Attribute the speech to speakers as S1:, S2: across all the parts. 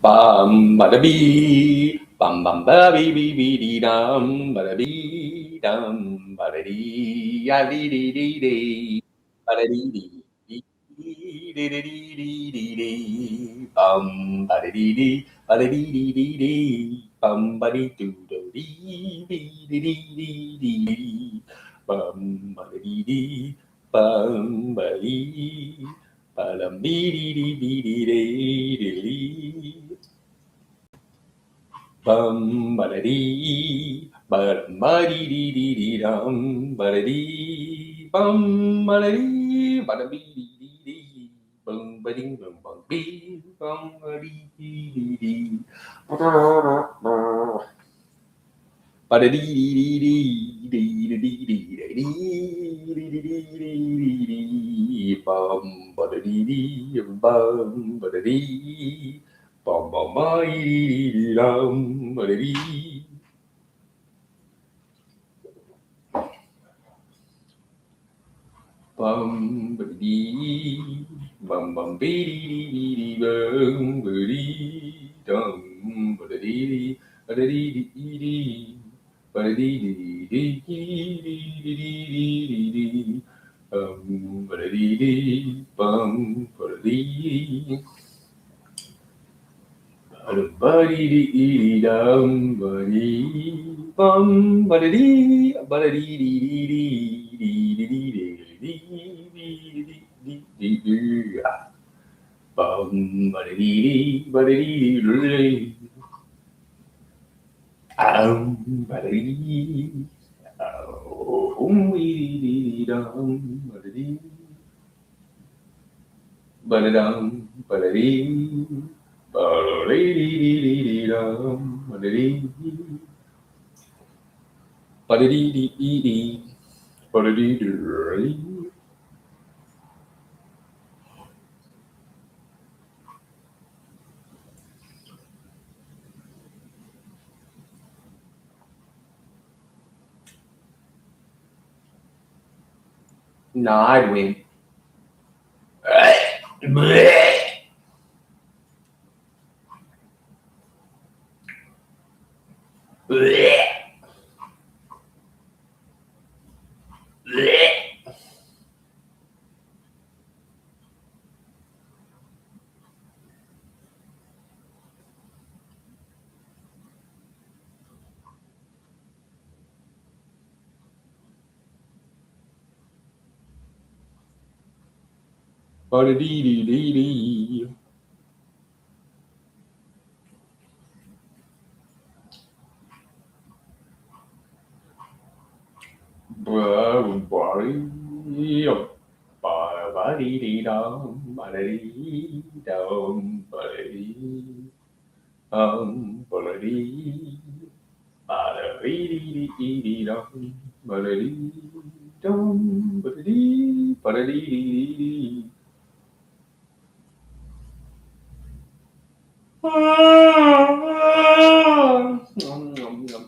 S1: Bum bada bee, bum bum ba bee bee bee dee dum, bada bee dum, bada dee ya dee dee dee dee, bada dee dee dee dee dee dee dee dee dee, bum bada dee dee, bada dee dee dee dee, bum bada doo doo dee dee dee dee dee dee, bum bada dee dee, bum bada dee. Ba-dum bee dee dee dee dee dee dee dee. Bum ba da dee, ba-dum ba dee dee dee dee dum, ba da dee, bum ba da dee, ba da bee dee dee dee, bum ba ding bum bum bee, bum ba dee dee dee dee. Ba da dee dee dee dee dee dee dee dee dee dee dee dee, bum ba da dee dee, bum ba da dee. Bum bum ba dee dee dum ba da dee. Bum ba dee, bum bum bee dee dee bum ba dee dum ba da dee ba da dee dee dee ba da dee dee dee dee dee dee bum ba da dee dee bum ba da dee. Ba-dee dum ba-dee bum ba-dee ba-dee dee dee dee dee dee bum ba-dee ba-dee dee ba-dee dum ba-dee ba-dee-dum ba-dee ba-dee-dee-dee-dee-dum ba-dee ba-dee-dee-dee-dee ba-dee-dee-dee. Nah, I'd win. Ba-dee-dee-dee-dee. Ba-dee-dee-dum, ba-dee-dee-dum, ba-dee-dee. Ba-dee. Ba-dee-dee-dee-dee-dum, ba-dee-dee-dum, ba-dee-dee, ba-dee-dee-dee-dee. Nom, nom, nom.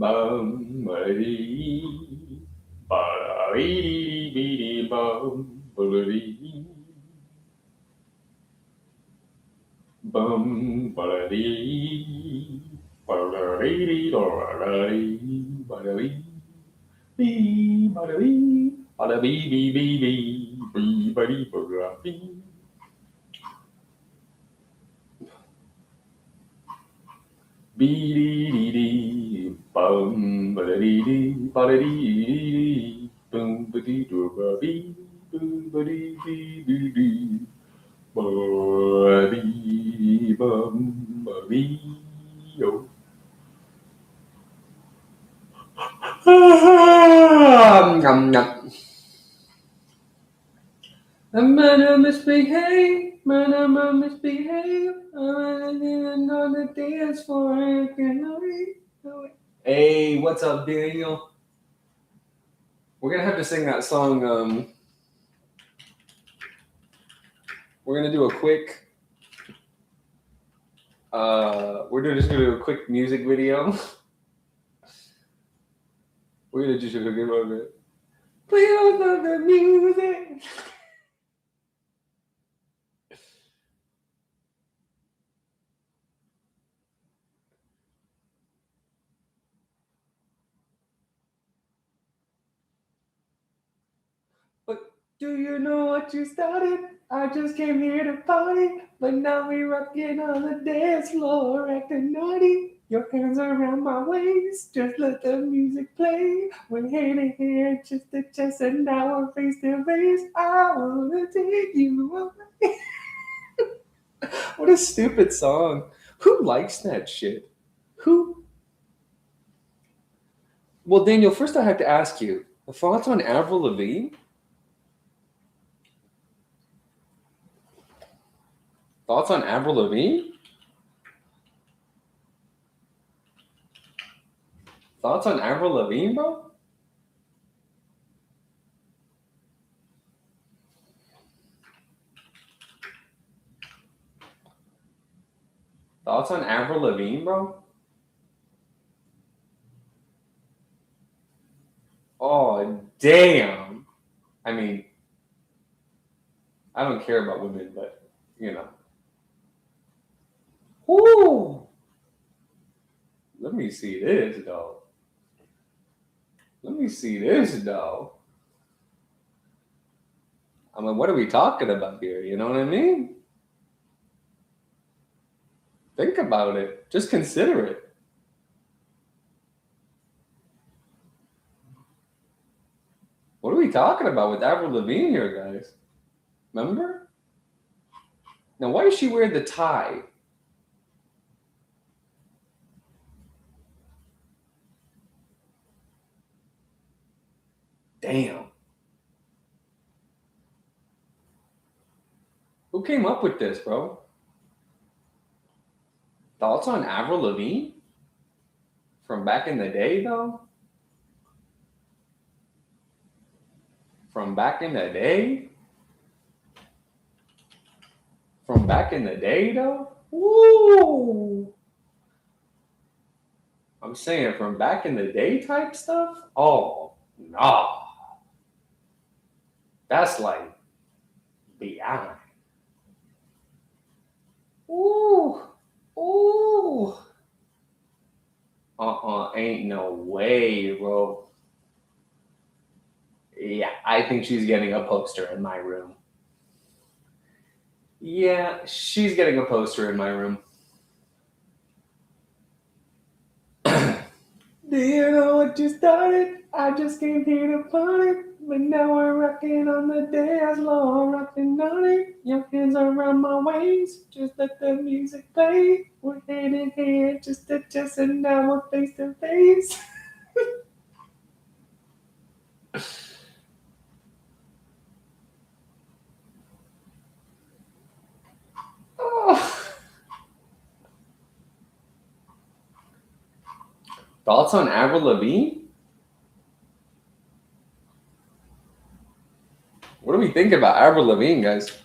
S1: Bum, ba-dee, ba-dee-dee-dee-dee, bum, ba-dee, bum, ba-dee, ba-dee-dee, ba-dee, ba-dee, bee, ba-dee, ba-dee, bee, bee, bee, bee, ba-dee, ba-dee. Bee-dee-dee-dee, bum, ba-dee-dee, ba-dee-dee-dee, bum, ba-dee-doo-ba-bee, bum, ba-dee-dee-dee-dee, ba-dee, bum, ba-bee, yo. Nom, nom. I'm gonna misbehave, I'm gonna misbehave, I'm on the dance floor, can I? Hey, what's up, Daniel? We're gonna have to sing that song. We're gonna do a quick. We're just gonna do a quick music video. We're gonna just do a good moment. Play all of the music. Do you know what you started? I just came here to party, but now we rocking on the dance floor, acting naughty. Your hands around my waist, just let the music play. We're hand in hand, chest to chest, and now we're face to face. I wanna take you away. What a stupid song. Who likes that shit? Who? Well, Daniel, first I have to ask you, thoughts on Avril Lavigne? Thoughts on Avril Lavigne? Thoughts on Avril Lavigne, bro? Thoughts on Avril Lavigne, bro? Oh, damn. I mean, I don't care about women, but, you know. Whoo! Let me see this, though. Let me see this, though. I mean, what are we talking about here? You know what I mean? Think about it. Just consider it. What are we talking about with Avril Lavigne here, guys? Remember? Now, why does she wear the tie? Damn. Who came up with this, bro? Thoughts on Avril Lavigne? From back in the day, though? From back in the day? From back in the day, though? Woo! I'm saying from back in the day type stuff? Oh, nah. That's like beyond. Ooh. Ooh. Ain't no way, bro. Yeah, I think she's getting a poster in my room. Yeah, she's getting a poster in my room. Do you know what you started? I just came here to party, but now we're rocking on the dance floor, rocking on it. Your hands around my waist, just let the music play. We're hand in hand, just to chest, and now we're face to face. Oh. Thoughts on Avril Lavigne? What do we think about Avril Lavigne, guys?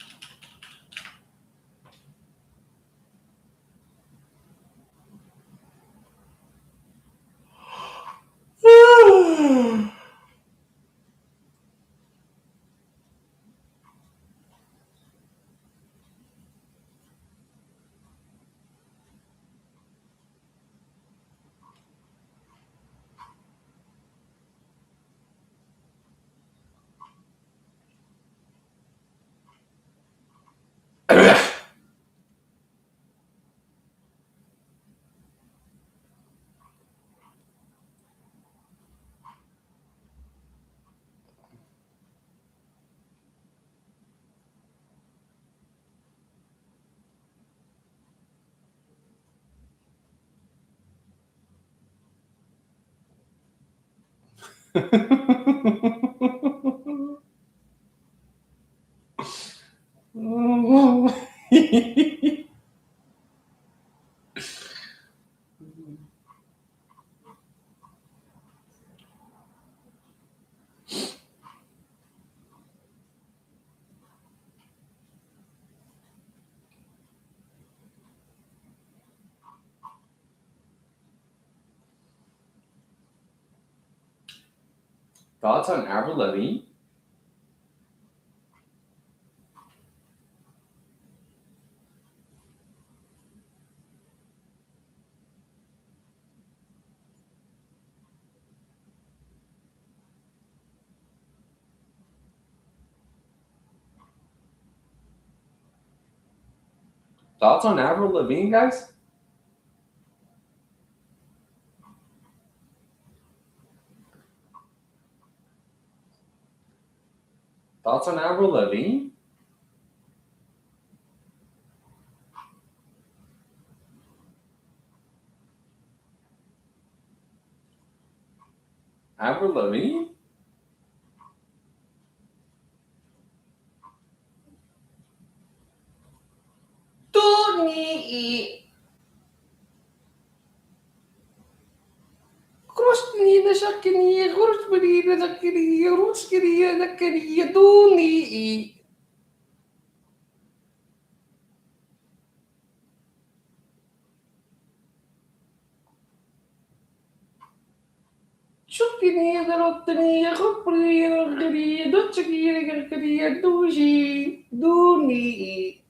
S1: Thoughts on Avril Lavigne? Thoughts on Avril Lavigne, guys? Thoughts on Avril Lavigne? Avril Lavigne? Tony! Крушнина, шакния, крушбарина, закрия, рушкирия, закрия, Tony! Шукиния, заротания, хоприя, гария, дочкия, гаркария, души, Дуни.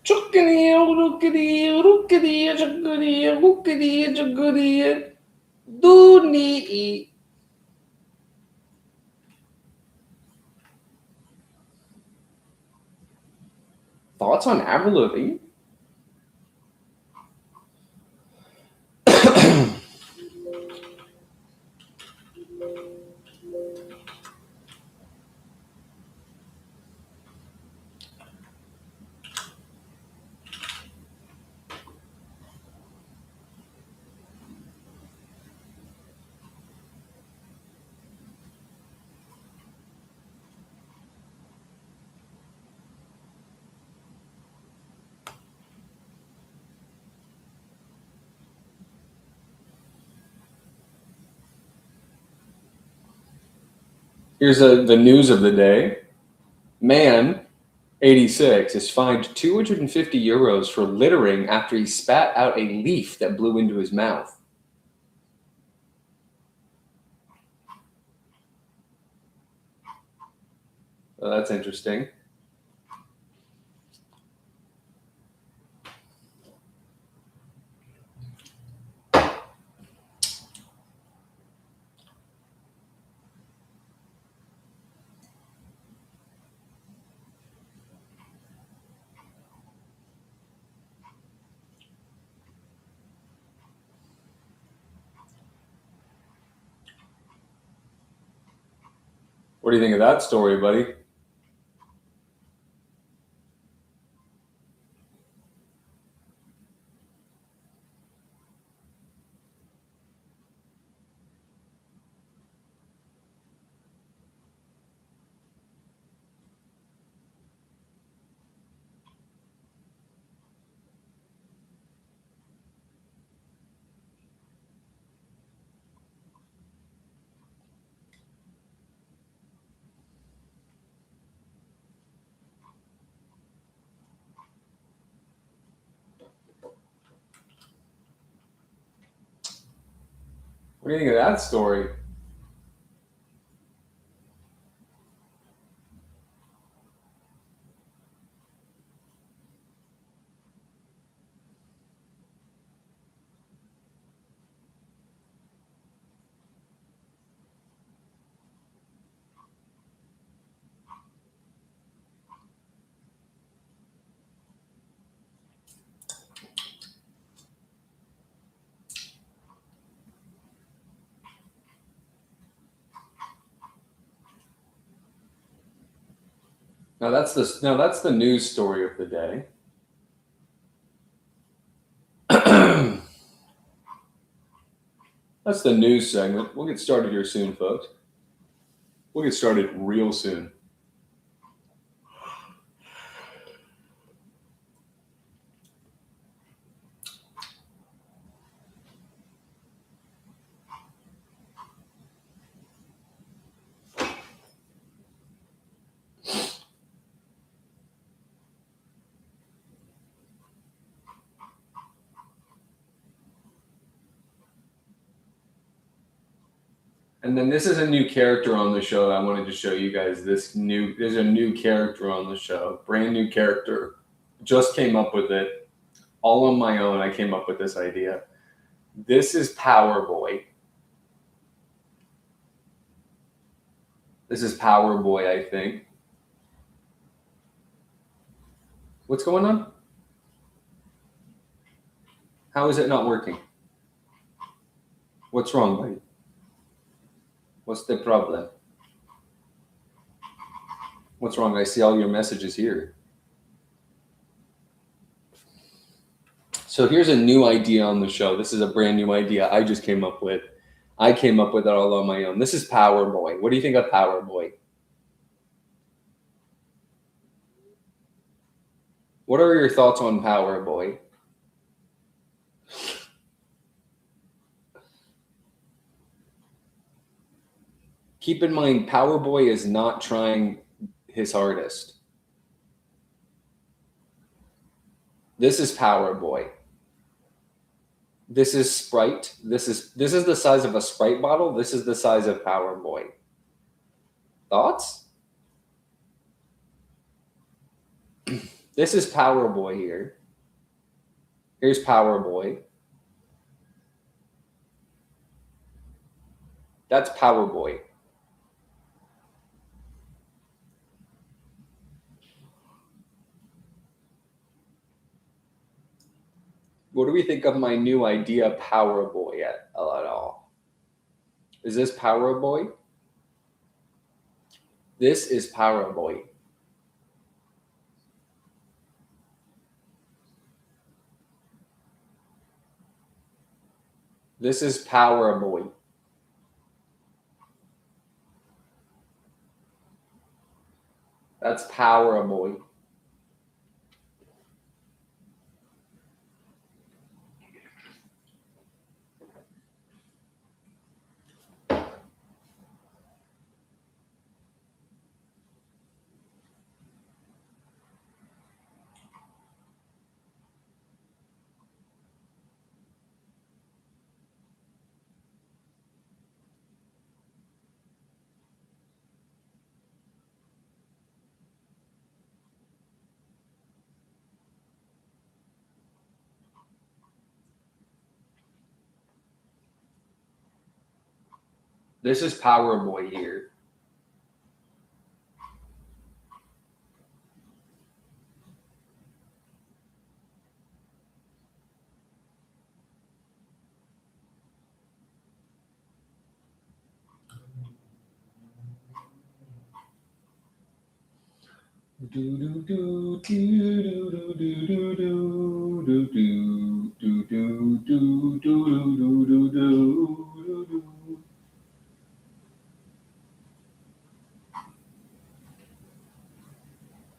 S1: Chukadiya, Rukidiya, Rukidiya, Chakadiya, Rukidiya, Chakadiya, Duni. Thoughts on Avril Lavigne? Here's the news of the day. Man, 86, is fined 250 euros for littering after he spat out a leaf that blew into his mouth. Well, that's interesting. What do you think of that story, buddy? What do you think of that story? Now that's the news story of the day. That's the news segment. We'll get started here soon, folks. We'll get started real soon. And then this is a new character on the show. I wanted to show you guys there's a new character on the show, brand new character. Just came up with it. All on my own, I came up with this idea. This is Power Boy. This is Power Boy, I think. What's going on? How is it not working? What's wrong, buddy? What's the problem? What's wrong? I see all your messages here. So here's a new idea on the show. This is a brand new idea I just came up with. I came up with it all on my own. This is Power Boy. What do you think of Power Boy? What are your thoughts on Power Boy? Keep in mind, Power Boy is not trying his hardest. This is Power Boy. This is Sprite. This is the size of a Sprite bottle. This is the size of Power Boy. Thoughts? This is Power Boy here. Here's Power Boy. That's Power Boy. What do we think of my new idea, Power Boy, at all? Is this Power Boy? This is Power Boy. This is Power Boy. That's Power Boy. This is Power Boy here.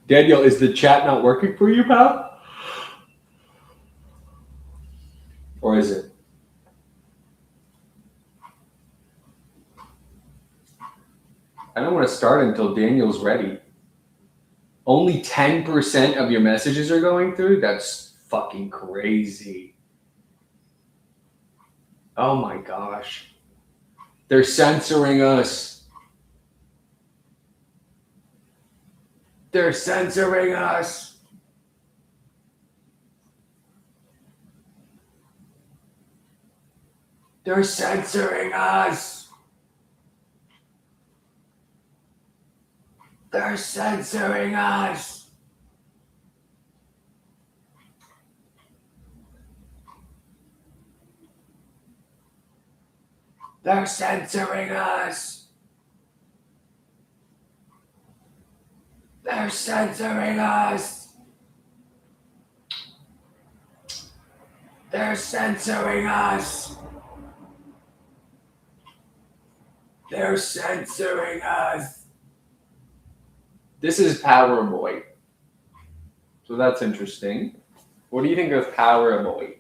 S1: Daniel, is the chat not working for you, pal? Or is it? I don't want to start until Daniel's ready. Only 10% of your messages are going through? That's fucking crazy. Oh my gosh. They're censoring us. They're censoring us. They're censoring us. They're censoring us. They're censoring us. They're censoring us. They're censoring us. They're censoring us. This is Power Boy. So that's interesting. What do you think of Power Boy?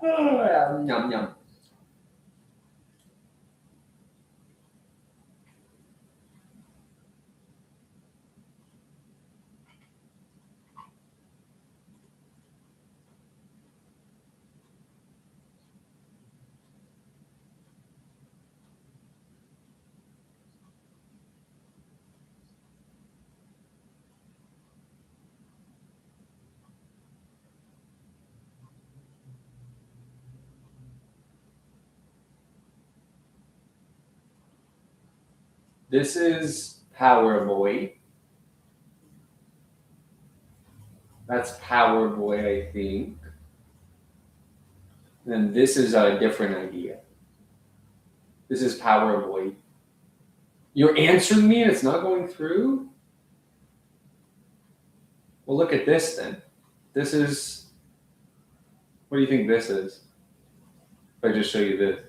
S1: Yum, yum. This is Power Boy. That's Power Boy, I think. And this is a different idea. This is Power Boy. You're answering me and it's not going through? Well, look at this then. This is. What do you think this is? If I just show you this.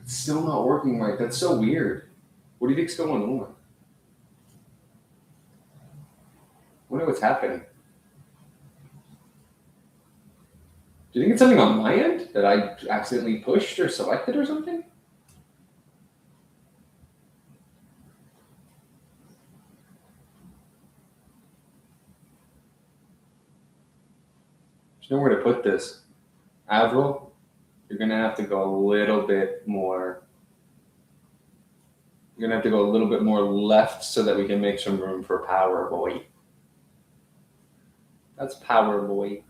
S1: It's still not working right. That's so weird. What do you think's going on? I wonder what's happening. Do you think it's something on my end that I accidentally pushed or selected or something? There's nowhere to put this. Avril, you're gonna have to go a little bit more. You're gonna have to go a little bit more left so that we can make some room for Power Boy. That's Power Boy.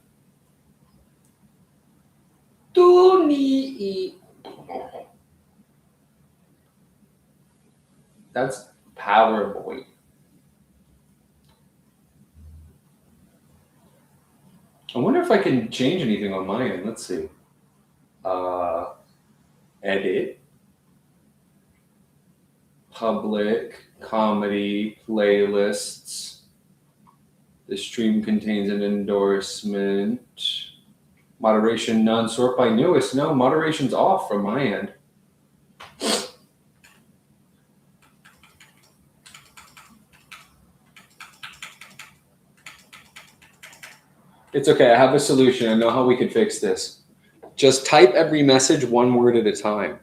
S1: That's Power Boy. I wonder if I can change anything on my end. Let's see. Edit, public, comedy, playlists. The stream contains an endorsement. Moderation none. Sort by newest. No, moderation's off from my end. It's okay. I have a solution. I know how we can fix this. Just type every message one word at a time.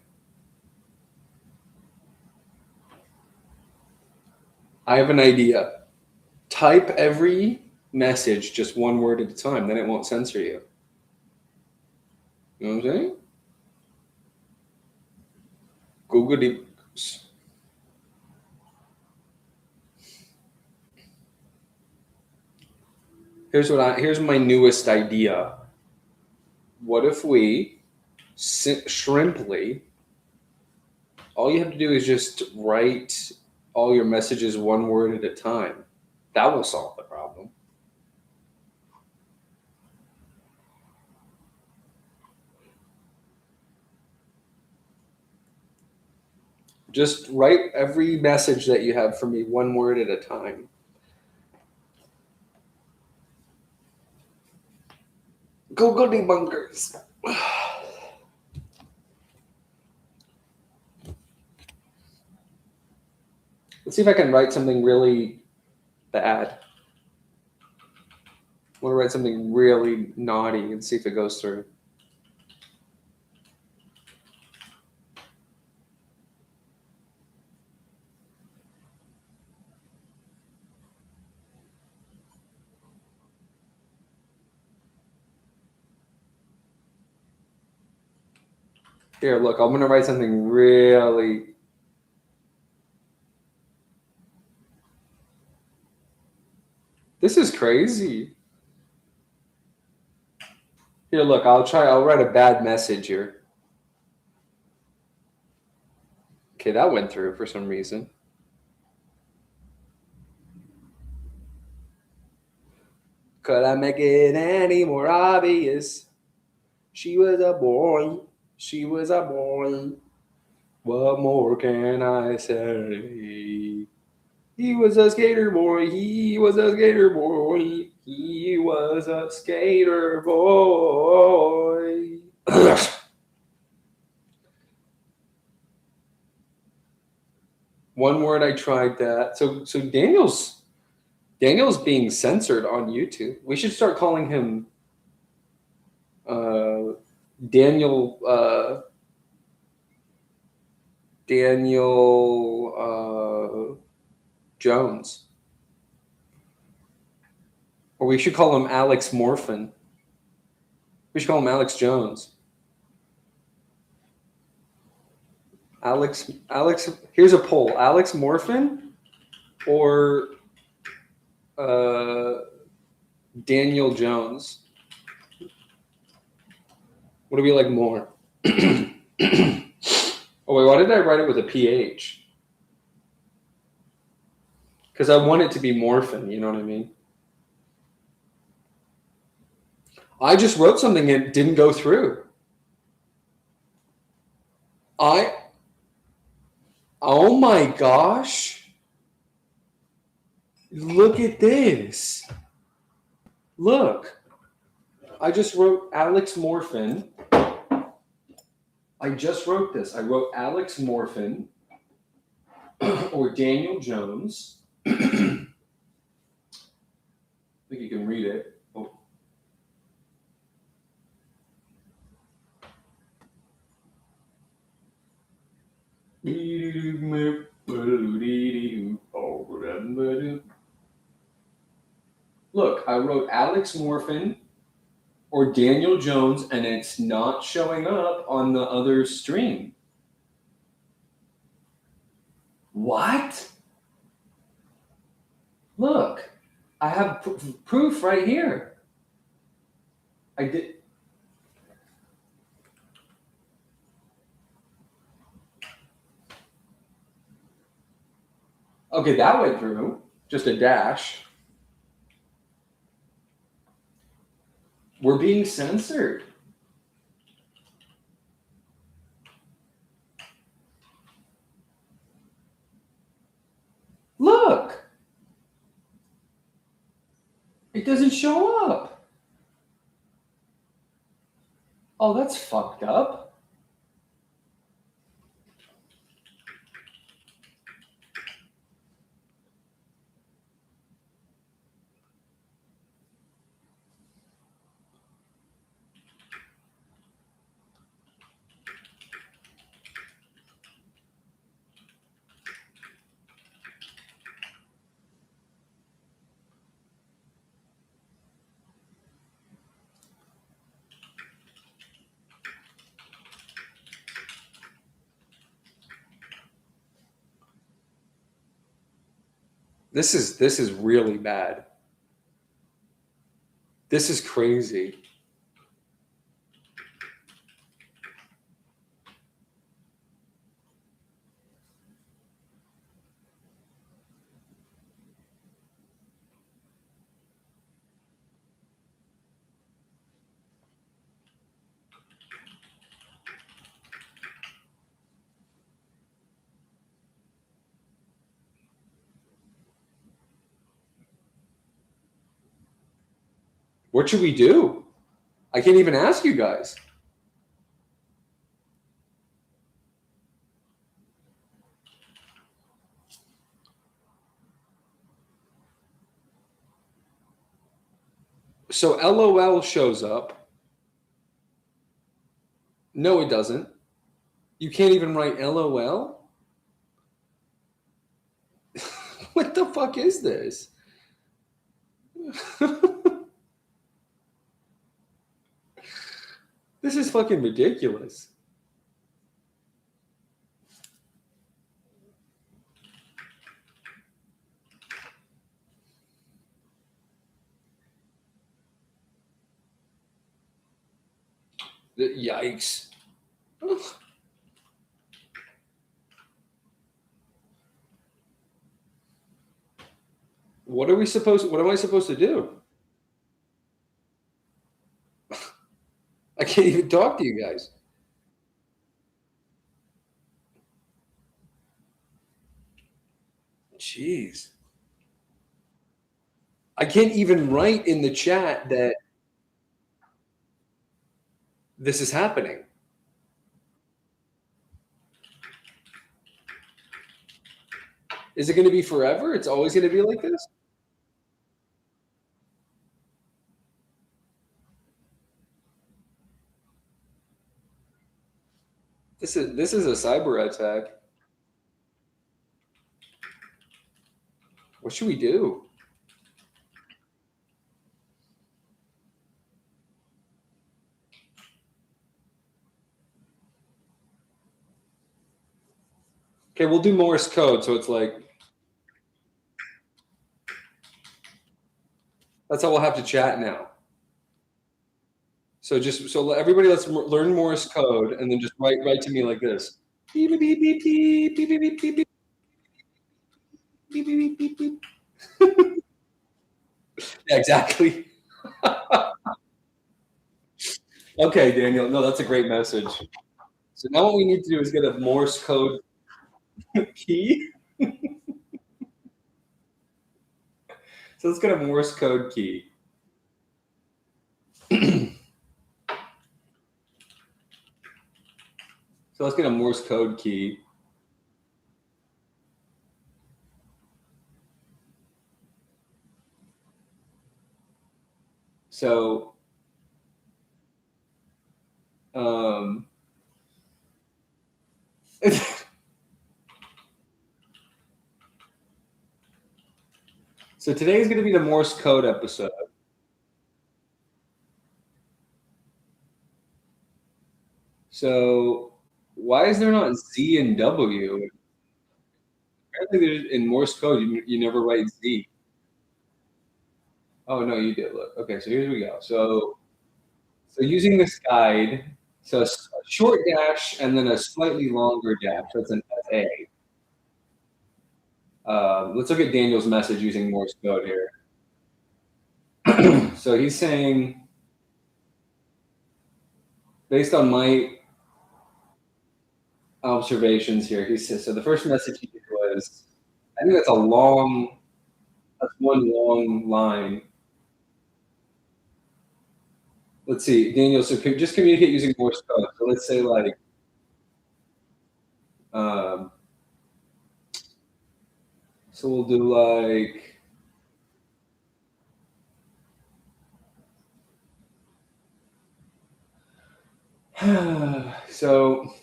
S1: I have an idea. Type every message just one word at a time. Then it won't censor you. You know what I'm saying? Google. Here's my newest idea. What if we shrimply? All you have to do is just write all your messages one word at a time. That will solve the problem. Just write every message that you have for me one word at a time. Go debunkers. Let's see if I can write something really bad. I want to write something really naughty and see if it goes through. Here, look, I'm going to write something really. This is crazy. Here, look, I'll write a bad message here. Okay, that went through for some reason. Could I make it any more obvious? She was a boy. She was a boy. What more can I say? He was a skater boy. He was a skater boy. He was a skater boy. One word I tried that. So Daniel's being censored on YouTube. We should start calling him Daniel Jones. Or we should call him Alex Morphin. We should call him Alex Jones. Alex, here's a poll. Alex Morphin or Daniel Jones? What do we like more? Oh, wait, why did I write it with a PH? Because I want it to be Morphin, you know what I mean? I just wrote something and it didn't go through. Oh my gosh. Look at this. Look. I just wrote Alex Morphin. I just wrote this. I wrote Alex Morphin or Daniel Jones. I think you can read it. Oh. Look, I wrote Alex Morphin or Daniel Jones, and it's not showing up on the other stream. What? Look, I have proof right here. I did. Okay, that went through. Just a dash. We're being censored. Look. It doesn't show up. Oh, that's fucked up. This is really bad. This is crazy. What should we do? I can't even ask you guys. So LOL shows up. No, it doesn't. You can't even write LOL? What the fuck is this? This is fucking ridiculous. Yikes. What am I supposed to do? I can't even talk to you guys.
S2: Jeez. I can't even write in the chat that this is happening. Is it going to be forever? It's always going to be like this? This is a cyber attack. What should we do? Okay, we'll do Morse code. So it's like, that's how we'll have to chat now. So everybody, let's learn Morse code and then just write to me like this. Beep beep beep beep beep beep beep beep beep beep beep beep beep. Yeah, exactly. Okay, Daniel. No, that's a great message. So now what we need to do is get a Morse code key. So let's get a Morse code key. So let's get a Morse code key. So, so today is going to be the Morse code episode. So why is there not Z and W? Apparently, in Morse code, you never write Z. Oh no, you did. Look. Okay, so here we go. So using this guide, so a short dash and then a slightly longer dash. That's an SA. Let's look at Daniel's message using Morse code here. So he's saying, based on my observations here, he says, so the first message he did was, I think that's one long line. Let's see, Daniel, so just communicate using Morse code. So let's say like, so we'll do like, so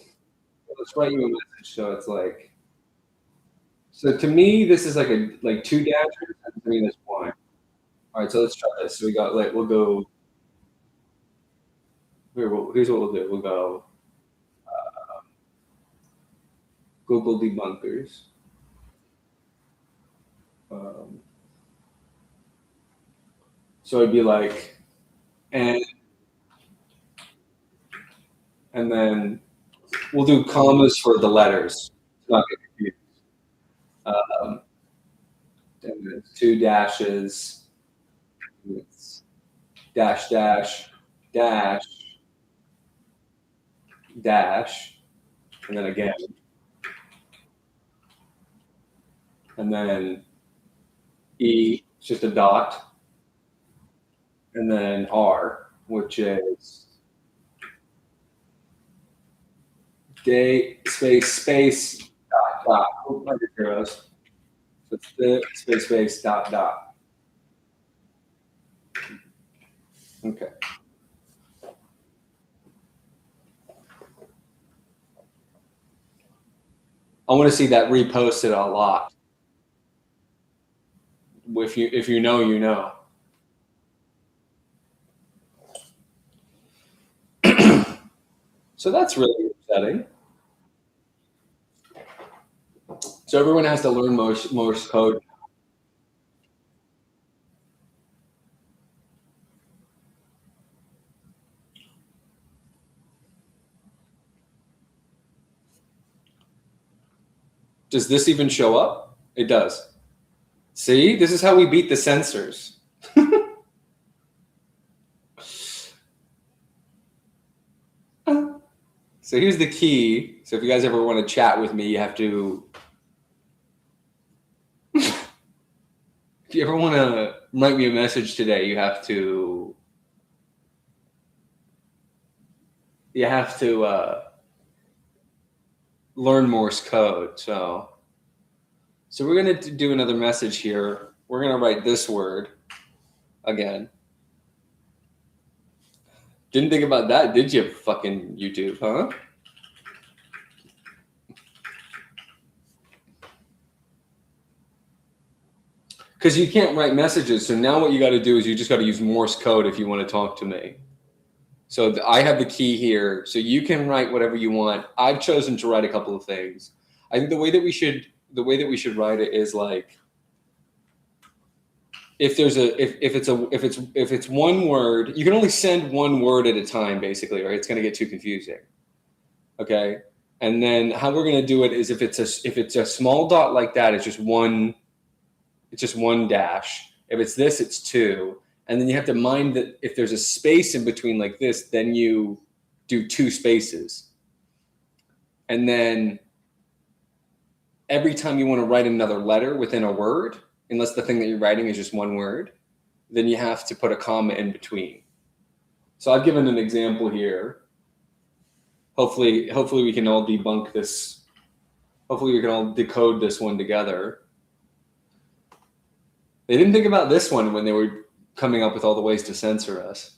S2: let's write you a message. So it's like, so to me, this is like two dashes, and to me, that's one. All right, so let's try this. So we got like, we'll go, here's what we'll do. We'll go Google debunkers. So it'd be like, and then we'll do commas for the letters. Not get confused. And then two dashes, it's dash, dash, dash, dash, and then again. And then E, it's just a dot. And then R, which is day, space, dot. Oh, my zeros. So it's the space, dot. Okay. I want to see that reposted a lot. If you know, you know. So that's really upsetting. So everyone has to learn Morse code. Does this even show up? It does. See, this is how we beat the censors. So here's the key. So if you guys ever want to chat with me, you have to if you ever want to write me a message today, you have to learn Morse code. So we're gonna do another message here. We're gonna write this word again. Didn't think about that, did you? Fucking YouTube, huh? Because you can't write messages. So now what you got to do is you just got to use Morse code if you want to talk to me. So I have the key here. So you can write whatever you want. I've chosen to write a couple of things. I think the way that we should write it is like, if it's one word, you can only send one word at a time, basically, or it's going to get too confusing. Okay. And then how we're going to do it is if it's a small dot like that, it's just one dash. If it's this, it's two. And then you have to mind that if there's a space in between like this, then you do two spaces. And then every time you want to write another letter within a word, unless the thing that you're writing is just one word, then you have to put a comma in between. So I've given an example here. Hopefully we can all debunk this. Hopefully we can all decode this one together. They didn't think about this one when they were coming up with all the ways to censor us.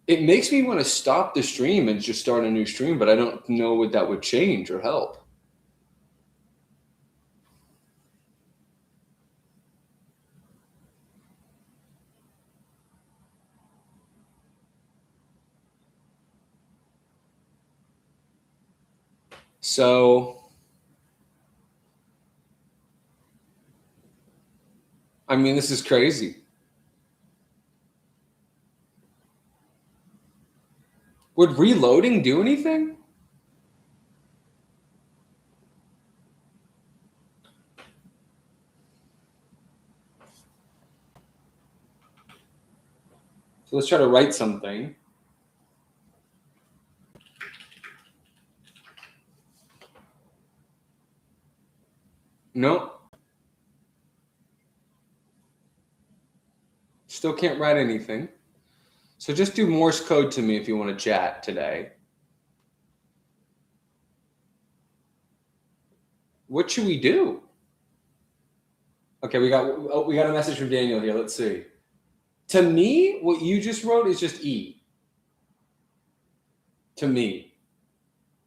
S2: It makes me want to stop the stream and just start a new stream, but I don't know what that would change or help. So, I mean, this is crazy. Would reloading do anything? So let's try to write something. Nope. Still can't write anything. So just do Morse code to me if you want to chat today. What should we do? Okay, we got a message from Daniel here. Let's see. To me, what you just wrote is just E. To me.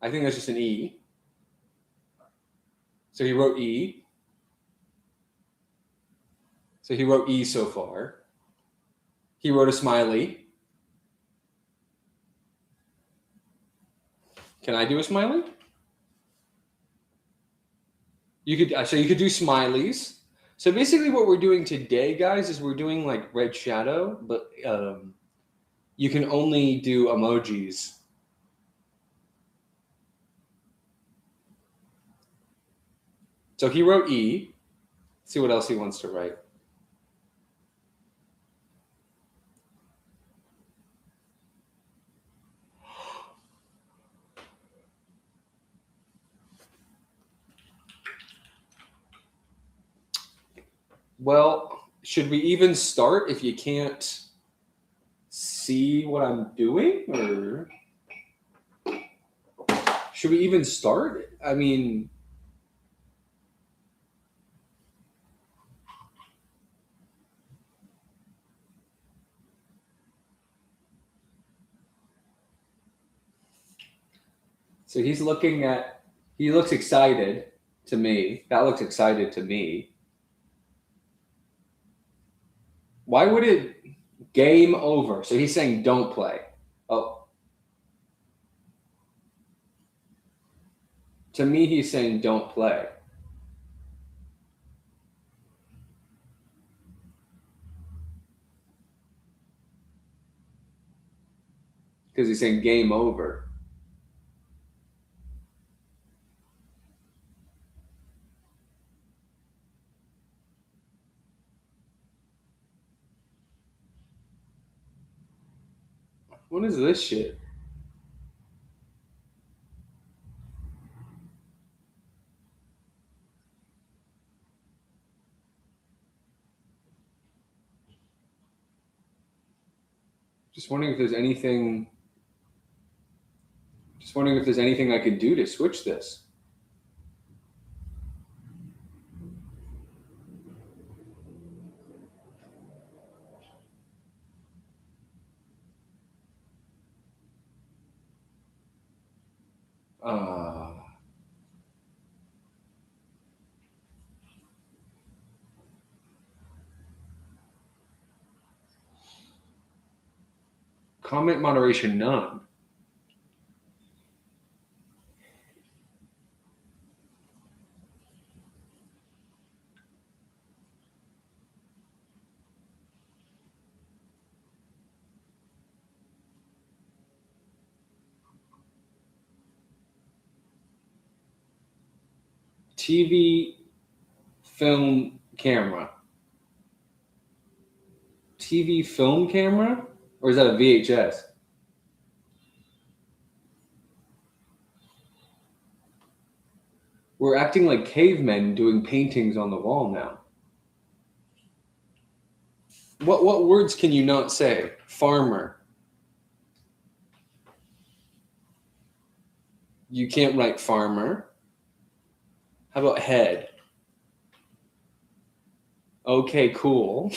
S2: I think that's just an E. So he wrote E. So he wrote E so far. He wrote a smiley. Can I do a smiley? You could do smileys. So basically what we're doing today, guys, is we're doing like Red Shadow, but you can only do emojis. So he wrote E. Let's see what else he wants to write. Well, should we even start if you can't see what I'm doing? Or should we even start? I mean, so he looks excited to me. That looks excited to me. Why would it game over? So he's saying don't play. Oh. To me, he's saying don't play. Because he's saying game over. What is this shit? Just wondering if there's anything. Just wondering if there's anything I could do to switch this. Comment moderation none. TV, film, camera. TV, film, camera? Or is that a VHS? We're acting like cavemen doing paintings on the wall now. What words can you not say? Farmer. You can't write farmer. How about head? Okay, cool.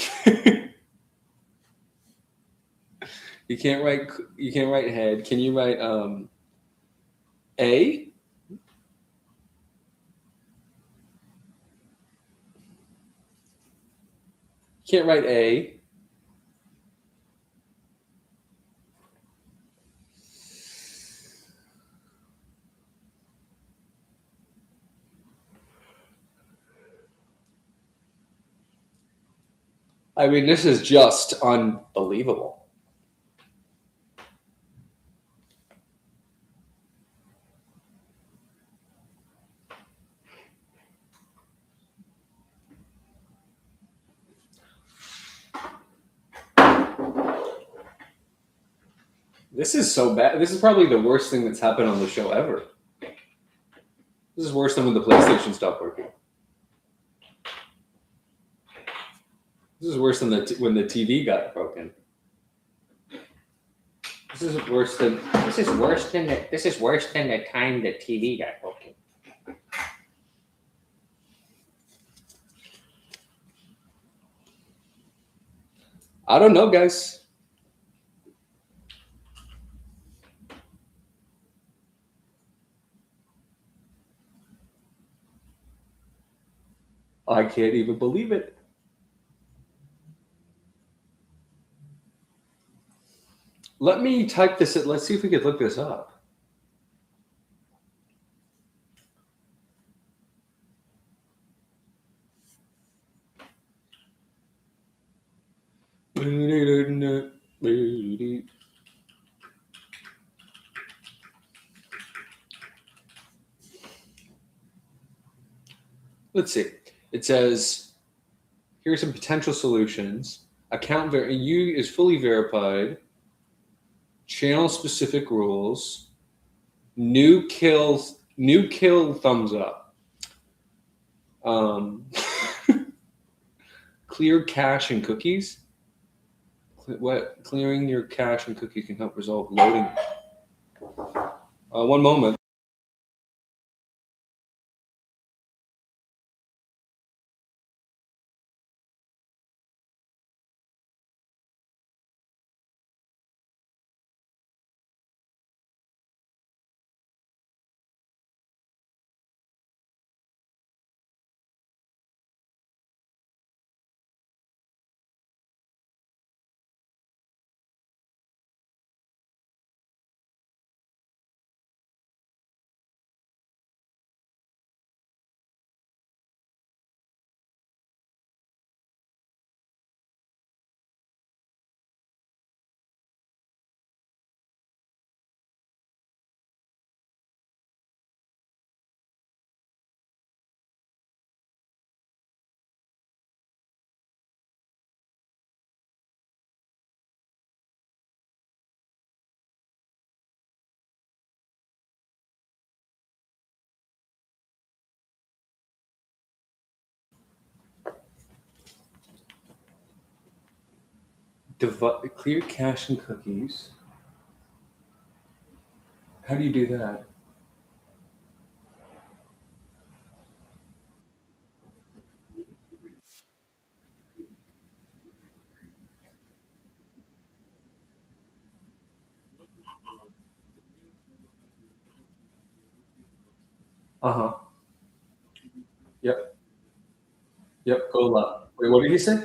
S2: You can't write head. Can you write A? Can't write A. I mean, this is just unbelievable. This is so bad. This is probably the worst thing that's happened on the show ever. This is worse than when the PlayStation stopped working. This is worse than when the TV got broken. This is worse than the time the TV got broken. I don't know, guys. I can't even believe it. Let me type this. Let's see if we could look this up. Let's see. It says, here are some potential solutions. Account you is fully verified. Channel specific rules. New kill thumbs up. Clear cache and cookies. What clearing your cache and cookies can help resolve loading. One moment. Clear cache and cookies. How do you do that? Uh-huh. Yep. Yep. Go live. Wait, what did he say?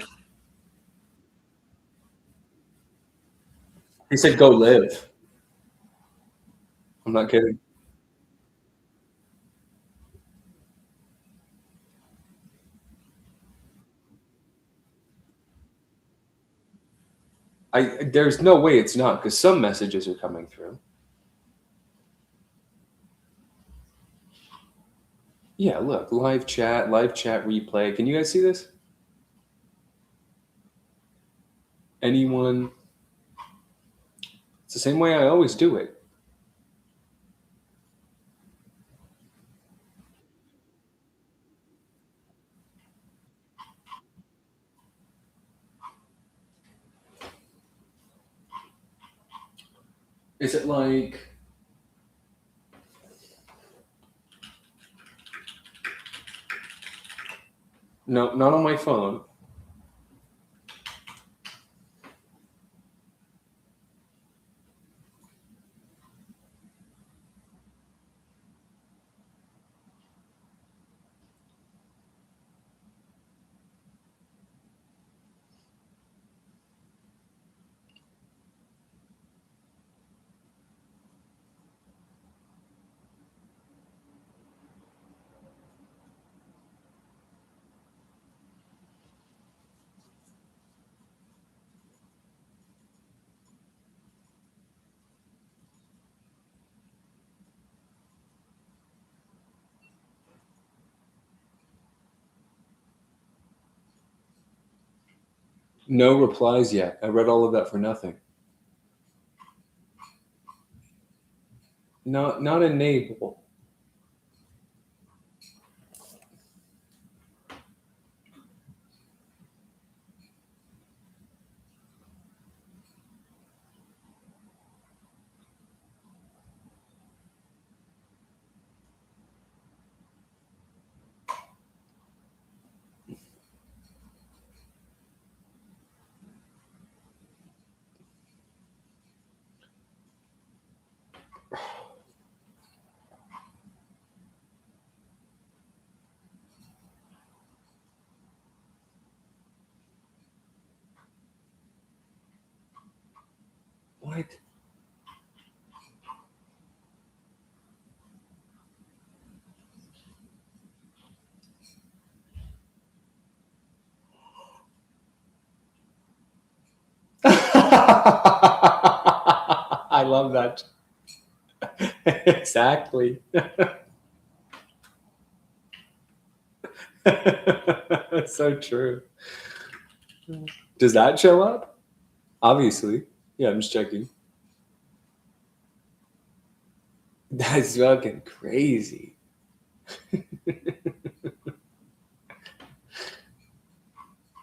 S2: He said go live. I'm not kidding. There's no way it's not, because some messages are coming through. Yeah, look, live chat replay. Can you guys see this? Anyone? It's the same way I always do it. Is it like no, not on my phone. No replies yet. I read all of that for nothing. Not enable. What? I love that. Exactly. So true. Does that show up? Obviously. Yeah, I'm just checking. That's fucking crazy.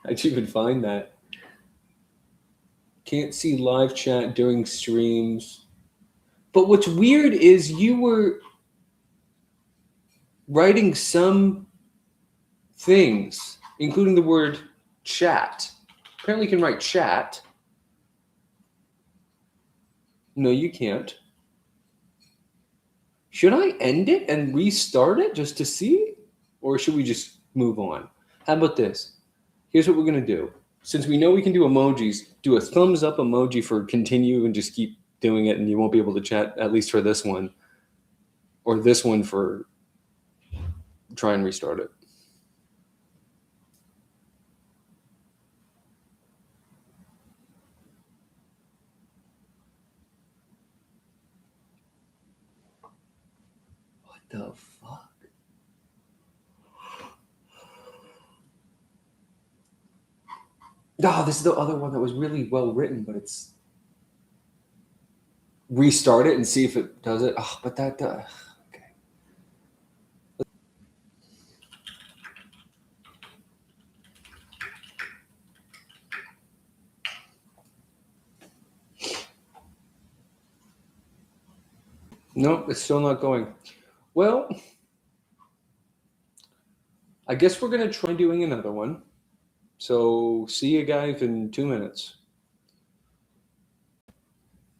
S2: How'd you even find that? Can't see live chat during streams. But what's weird is you were writing some things, including the word chat. Apparently, you can write chat. No, you can't. Should I end it and restart it just to see? Or should we just move on? How about this? Here's what we're going to do. Since we know we can do emojis, do a thumbs up emoji for continue and just keep doing it, and you won't be able to chat, at least for this one. Or this one for try and restart it. What the fuck? Oh, this is the other one that was really well written, but it's restart it and see if it does it. Oh, but that okay. No, it's still not going. Well, I guess we're going to try doing another one. So see you guys in 2 minutes.